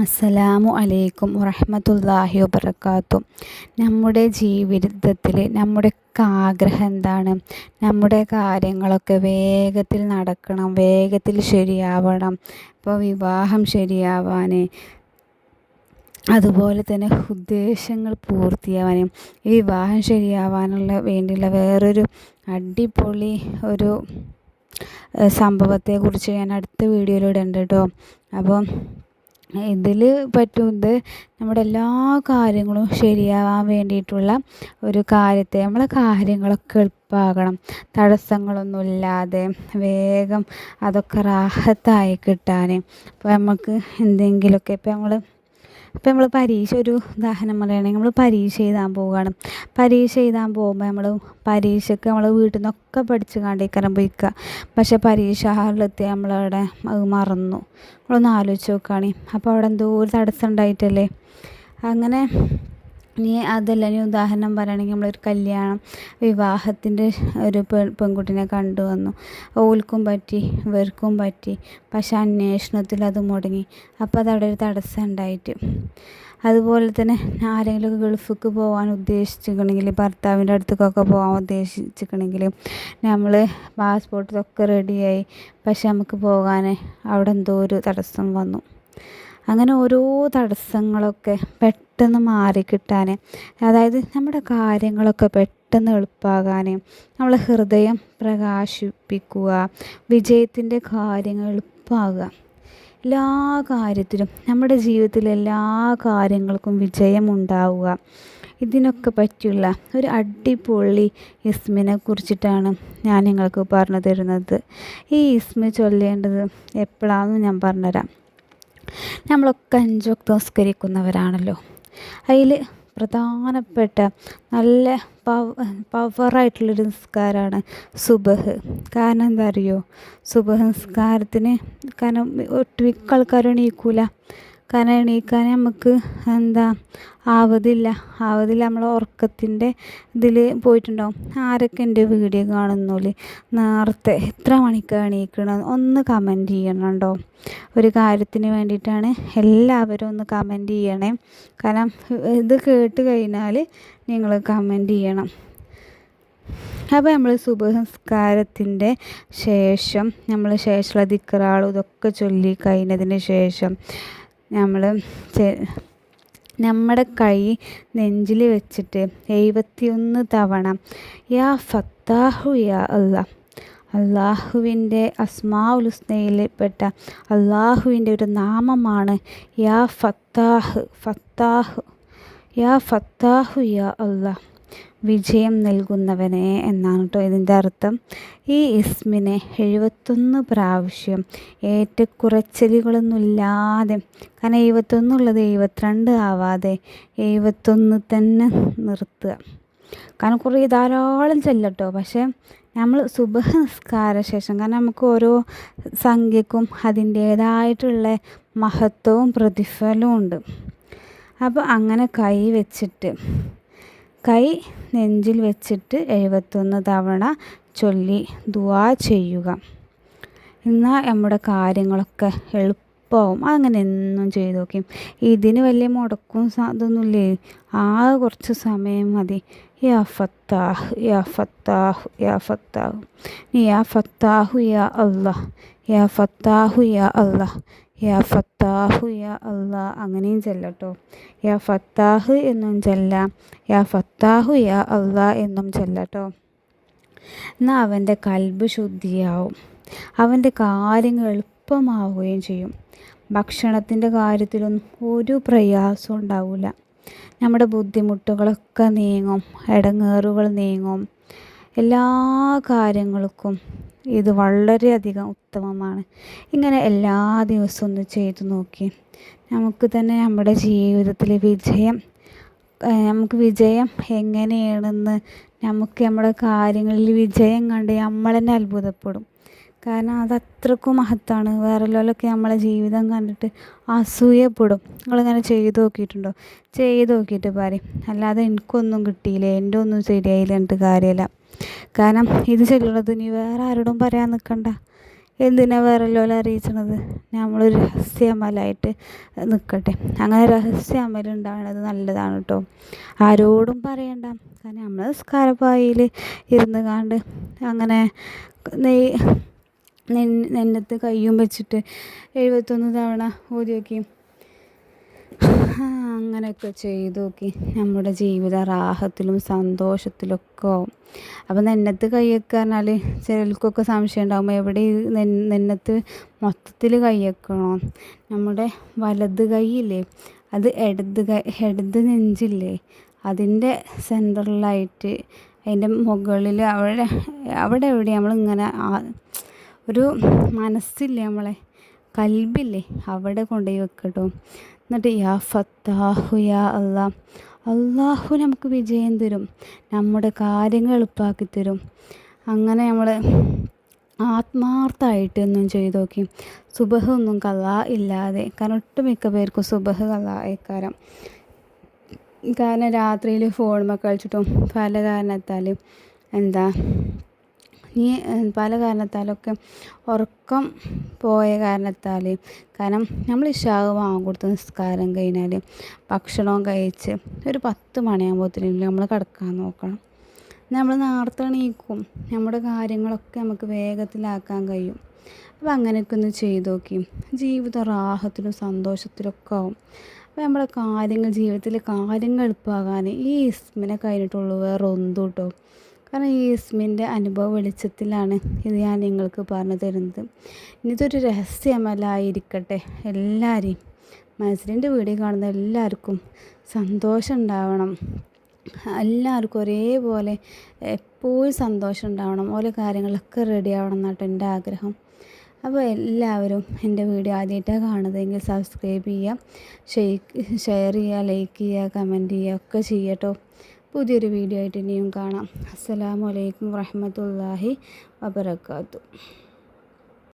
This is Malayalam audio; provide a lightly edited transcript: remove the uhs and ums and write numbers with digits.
അസ്സലാമു അലൈക്കും വറഹ്മത്തുള്ളാഹി വബറകാതുഹു. നമ്മുടെ ജീവിതത്തിൽ നമ്മുടെയൊക്കെ ആഗ്രഹം എന്താണ്? നമ്മുടെ കാര്യങ്ങളൊക്കെ വേഗത്തിൽ നടക്കണം, വേഗത്തിൽ ശരിയാവണം. ഇപ്പോൾ വിവാഹം ശരിയാവാൻ, അതുപോലെ തന്നെ ഉദ്ദേശങ്ങൾ പൂർത്തിയാവാനും, ഈ വിവാഹം ശരിയാവാനുള്ള വേണ്ടിയുള്ള വേറൊരു അടിപൊളി ഒരു സംഭവത്തെക്കുറിച്ച് ഞാൻ അടുത്ത വീഡിയോയിൽ ഇടുന്നുണ്ട് കേട്ടോ. അപ്പോൾ ഇതിൽ പറ്റുന്നത് നമ്മുടെ എല്ലാ കാര്യങ്ങളും ശരിയാവാൻ വേണ്ടിയിട്ടുള്ള ഒരു കാര്യത്തെ, നമ്മളെ കാര്യങ്ങളൊക്കെ എളുപ്പമാകണം, തടസ്സങ്ങളൊന്നുമില്ലാതെ വേഗം അതൊക്കെ റാഹത്തായി കിട്ടാൻ. ഇപ്പോൾ നമുക്ക് എന്തെങ്കിലുമൊക്കെ ഇപ്പം നമ്മൾ പരീക്ഷ, ഒരു ഉദാഹരണം പറയുകയാണെങ്കിൽ നമ്മൾ പരീക്ഷ എഴുതാൻ പോവുകയാണ്. പരീക്ഷ എഴുതാൻ പോകുമ്പോൾ പരീക്ഷയ്ക്ക് നമ്മൾ വീട്ടിൽ നിന്നൊക്കെ പഠിച്ച് കണ്ടേക്കാരം പോയിക്കുക. പക്ഷേ പരീക്ഷ ഹാളിലെത്തി നമ്മളവിടെ അത് മറന്നു. നമ്മളൊന്ന് ആലോചിച്ച് നോക്കുകയാണെങ്കിൽ അപ്പോൾ അവിടെ എന്തോ ഒരു തടസ്സം ഉണ്ടായിട്ടല്ലേ. അങ്ങനെ ഇനി ഉദാഹരണം പറയുകയാണെങ്കിൽ നമ്മളൊരു കല്യാണം, വിവാഹത്തിൻ്റെ ഒരു പെൺകുട്ടീനെ കണ്ടു വന്നു. ഓൾക്കും പറ്റി, ഇവർക്കും പറ്റി. പക്ഷെ അന്വേഷണത്തിൽ അത് മുടങ്ങി. അപ്പോൾ അതവിടെ ഒരു തടസ്സം ഉണ്ടായിട്ട്. അതുപോലെ തന്നെ ആരെങ്കിലും ഗൾഫിലേക്ക് പോകാൻ ഉദ്ദേശിച്ചിട്ടുണ്ടെങ്കിൽ, ഭർത്താവിൻ്റെ അടുത്തേക്കൊക്കെ പോകാൻ ഉദ്ദേശിച്ചിട്ടുണ്ടെങ്കിൽ, നമ്മൾ പാസ്പോർട്ടിലൊക്കെ റെഡിയായി, പക്ഷെ നമുക്ക് പോകാൻ അവിടെ എന്തോ ഒരു തടസ്സം വന്നു. അങ്ങനെ ഓരോ തടസ്സങ്ങളൊക്കെ പെട്ടെന്ന് മാറിക്കിട്ടാൻ, അതായത് നമ്മുടെ കാര്യങ്ങളൊക്കെ പെട്ടെന്ന് എളുപ്പമാകാൻ, നമ്മളെ ഹൃദയം പ്രകാശിപ്പിക്കുക, വിജയത്തിൻ്റെ കാര്യങ്ങൾ എളുപ്പമാകുക. എല്ലാ കാര്യത്തിലും, നമ്മുടെ ജീവിതത്തിലെ എല്ലാ കാര്യങ്ങൾക്കും വിജയമുണ്ടാവുക. ഇതിനൊക്കെ പറ്റിയുള്ള ഒരു അടിപൊളി ഇസ്മിനെ കുറിച്ചിട്ടാണ് ഞാൻ നിങ്ങൾക്ക് പറഞ്ഞു തരുന്നത്. ഈ ഇസ്മ ചൊല്ലേണ്ടത് എപ്പോഴാണെന്ന് ഞാൻ പറഞ്ഞുതരാം. നമ്മളൊക്കെ 5 വക്ത് നമസ്കരിക്കുന്നവരാണല്ലോ. അതിൽ പ്രധാനപ്പെട്ട നല്ല പവറായിട്ടുള്ളൊരു നിസ്കാരമാണ് സുബഹ്. കാരണം എന്താ അറിയോ? സുബഹ് നിസ്കാരത്തിന് കാരണം ഒട്ടുമിക്ക ആൾക്കാരും എണീക്കൂല. കാരണം എണീക്കാൻ നമുക്ക് ആവതില്ല. നമ്മളെ ഉറക്കത്തിൻ്റെ ഇതിൽ പോയിട്ടുണ്ടാവും. ആരൊക്കെ എൻ്റെ വീഡിയോ കാണുന്നോല് നേരത്തെ എത്ര മണിക്കാണ് എണീക്കണം ഒന്ന് കമൻറ്റ് ചെയ്യണം കേട്ടോ. ഒരു കാര്യത്തിന് വേണ്ടിയിട്ടാണ്, എല്ലാവരും ഒന്ന് കമൻറ്റ് ചെയ്യണേ. കാരണം ഇത് കേട്ട് കഴിഞ്ഞാൽ നിങ്ങൾ കമൻറ്റ് ചെയ്യണം. അപ്പോൾ നമ്മൾ സുബഹ് നിസ്കാരത്തിൻ്റെ ശേഷം ശേഷമുള്ള ദിക്റാളും ഇതൊക്കെ ചൊല്ലി കഴിഞ്ഞതിന് ശേഷം നമ്മുടെ കൈ നെഞ്ചിൽ വെച്ചിട്ട് 71 തവണ യാ ഫത്താഹു യാ അല്ലാഹ്, അള്ളാഹുവിൻ്റെ അസ്മാഉൽ ഹുസ്നയിൽപ്പെട്ട അള്ളാഹുവിൻ്റെ ഒരു നാമമാണ് യാ ഫത്താഹ് യാ ഫത്താഹു യാ അല്ലാഹ്, വിജയം നൽകുന്നവനെ എന്നാണ് കേട്ടോ ഇതിൻ്റെ അർത്ഥം. ഈ ഇസ്മിനെ 71 പ്രാവശ്യം ഏറ്റക്കുറച്ചിലുകളൊന്നുമില്ലാതെ, കാരണം 71 ഉള്ളത് 72 ആവാതെ 71 തന്നെ നിർത്തുക. കാരണം കുറേ ധാരാളം ചെല്ലട്ടോ. പക്ഷേ നമ്മൾ സുബഹ് നിസ്കാര ശേഷം, കാരണം നമുക്ക് ഓരോ സംഖ്യക്കും അതിൻ്റേതായിട്ടുള്ള മഹത്വവും പ്രതിഫലവും ഉണ്ട്. അപ്പോൾ അങ്ങനെ കൈ നെഞ്ചിൽ വെച്ചിട്ട് 71 തവണ ചൊല്ലി ദുആ ചെയ്യുക. എന്നാൽ നമ്മുടെ കാര്യങ്ങളൊക്കെ എളുപ്പമാവും. അങ്ങനെ എന്നും ചെയ്ത് നോക്കി. ഇതിന് വലിയ മുടക്കും ഇതൊന്നുമില്ലേ, ആകെ കുറച്ച് സമയം മതി. യാ ഫത്താഹ് യാ ഫത്താഹ് യാ ഫത്താഹ്, യാ ഫത്താഹു യാ അല്ലാഹ്, യാ ഫത്താഹു യാ അല്ലാഹ്, യാ ഫത്താഹു യാ അല്ലാഹ്. അങ്ങനെയും ചെല്ലട്ടോ. യാ ഫത്താഹ് എന്നും ചെല്ലാം, യാ ഫത്താഹു യാ അല്ലാഹ് എന്നും ചെല്ലട്ടോ. എന്നാൽ അവൻ്റെ കൽബ് ശുദ്ധിയാവും, അവൻ്റെ കാര്യങ്ങൾ എളുപ്പമാവുകയും ചെയ്യും. ഭക്ഷണത്തിൻ്റെ കാര്യത്തിലൊന്നും ഒരു പ്രയാസവും ഉണ്ടാവില്ല. നമ്മുടെ ബുദ്ധിമുട്ടുകളൊക്കെ നീങ്ങും, ഇടങ്ങേറുകൾ നീങ്ങും. എല്ലാ കാര്യങ്ങൾക്കും ഇത് വളരെയധികം ഉത്തമമാണ്. ഇങ്ങനെ എല്ലാ ദിവസവും ഒന്ന് ചെയ്തു നോക്കി. നമുക്ക് തന്നെ നമ്മുടെ ജീവിതത്തിൽ നമുക്ക് വിജയം എങ്ങനെയാണെന്ന്, നമുക്ക് നമ്മുടെ കാര്യങ്ങളിൽ വിജയം കണ്ട് നമ്മൾ തന്നെ അത്ഭുതപ്പെടും. കാരണം അതത്രക്കും മഹത്താണ്. വേറെല്ലോലൊക്കെ നമ്മളെ ജീവിതം കണ്ടിട്ട് അസൂയപ്പെടും. നിങ്ങളിങ്ങനെ ചെയ്ത് നോക്കിയിട്ടുണ്ടോ? ചെയ്ത് നോക്കിയിട്ട് പറയും, അല്ലാതെ എനിക്കൊന്നും കിട്ടിയില്ല, എൻ്റെ ഒന്നും ശരിയായില്ല എന്നിട്ട് കാര്യമില്ല. കാരണം ഇത് ചെല്ലുള്ളത് നീ വേറെ ആരോടും പറയാൻ നിൽക്കണ്ട. എന്തിനാ വേറെല്ലോലെ അറിയിച്ചണത്? നമ്മളൊരു രഹസ്യമലായിട്ട് നിൽക്കട്ടെ. അങ്ങനെ രഹസ്യമൽ ഉണ്ടാവണത് നല്ലതാണ് കേട്ടോ. ആരോടും പറയണ്ട. കാരണം നമ്മൾ നിസ്കാരപ്പായിൽ ഇരുന്ന് കാണ്ട് അങ്ങനെ നെഞ്ഞത്ത് കയ്യും വെച്ചിട്ട് 71 തവണ ഓതി നോക്കി. അങ്ങനെയൊക്കെ ചെയ്ത് നോക്കി നമ്മുടെ ജീവിതം റാഹത്തിലും സന്തോഷത്തിലൊക്കെ ആവും. അപ്പം നെഞ്ഞത്ത് കൈ വെക്കുക പറഞ്ഞാൽ ചിലർക്കൊക്കെ സംശയം ഉണ്ടാകും, എവിടെ നെഞ്ഞത്ത് മൊത്തത്തിൽ കൈ വെക്കണോ? നമ്മുടെ വലത് കൈയില്ലേ, അത് ഇടത് നെഞ്ചില്ലേ, അതിൻ്റെ സെൻറ്ററിലായിട്ട് അതിൻ്റെ മുകളിൽ അവിടെ എവിടെ നമ്മളിങ്ങനെ ഒരു മനസ്സില്ലേ, നമ്മളെ കൽബില്ലേ, അവിടെ കൊണ്ടുപോയി വെക്കട്ടോ. എന്നിട്ട് യാ ഫത്താഹു യാ അല്ലാ, അള്ളാഹു നമുക്ക് വിജയം തരും, നമ്മുടെ കാര്യങ്ങൾ എളുപ്പമാക്കി തരും. അങ്ങനെ നമ്മൾ ആത്മാർത്ഥമായിട്ട് എന്നും ചെയ്ത് നോക്കി. സുബഹ് ഒന്നും കള്ളാ ഇല്ലാതെ. കാരണം ഒട്ടുമിക്ക പേർക്കും സുബഹ് കള്ളാ ഏക്കാരം. കാരണം രാത്രിയിൽ ഫോണുമ്മ കളിച്ചിട്ടും പല കാരണത്താലൊക്കെ ഉറക്കം പോയ കാരണത്താൽ, കാരണം നമ്മൾ ഇശാവ് കൊടുത്ത നിസ്കാരം കഴിഞ്ഞാൽ ഭക്ഷണവും കഴിച്ച് ഒരു 10 മണിയാകുമ്പോഴത്തേനും നമ്മൾ കിടക്കാൻ നോക്കണം. നമ്മൾ നേരത്തെ എണീക്കും, നമ്മുടെ കാര്യങ്ങളൊക്കെ നമുക്ക് വേഗത്തിലാക്കാൻ കഴിയും. അപ്പോൾ അങ്ങനെയൊക്കെ ഒന്ന് ചെയ്ത് നോക്കി. ജീവിതം റാഹത്തിലും സന്തോഷത്തിലൊക്കെ ആവും. അപ്പോൾ നമ്മുടെ ജീവിതത്തിലെ കാര്യങ്ങൾ എളുപ്പമാകാൻ ഈ ഇസ്മിനെ കഴിഞ്ഞിട്ടുള്ളൂ, വേറെ ഒന്നും കേട്ടോ. കാരണം ഈ ഇസ്മിൻ്റെ അനുഭവ വെളിച്ചത്തിലാണ് ഇത് ഞാൻ നിങ്ങൾക്ക് പറഞ്ഞു തരുന്നത്. ഇതൊരു രഹസ്യമല്ലായിരിക്കട്ടെ. എല്ലാവരെയും മനസ്സിൻ്റെ വീഡിയോ കാണുന്ന എല്ലാവർക്കും സന്തോഷം ഉണ്ടാവണം. എല്ലാവർക്കും ഒരേപോലെ എപ്പോഴും സന്തോഷം ഉണ്ടാവണം. ഓരോ കാര്യങ്ങളൊക്കെ റെഡി ആവണം എന്നാട്ടോ എൻ്റെ ആഗ്രഹം. അപ്പോൾ എല്ലാവരും എൻ്റെ വീഡിയോ ആദ്യമായിട്ടാണ് കാണുന്നതെങ്കിൽ സബ്സ്ക്രൈബ് ചെയ്യുക, ഷെയർ ചെയ്യുക, ലൈക്ക് ചെയ്യുക, കമൻറ്റ് ചെയ്യുക ഒക്കെ ചെയ്യട്ടോ. പുതിയൊരു വീഡിയോ ആയിട്ട് ഇനിയും കാണാം. അസ്സലാമു അലൈക്കും വറഹ്മത്തുള്ളാഹി വബറകാതുഹു.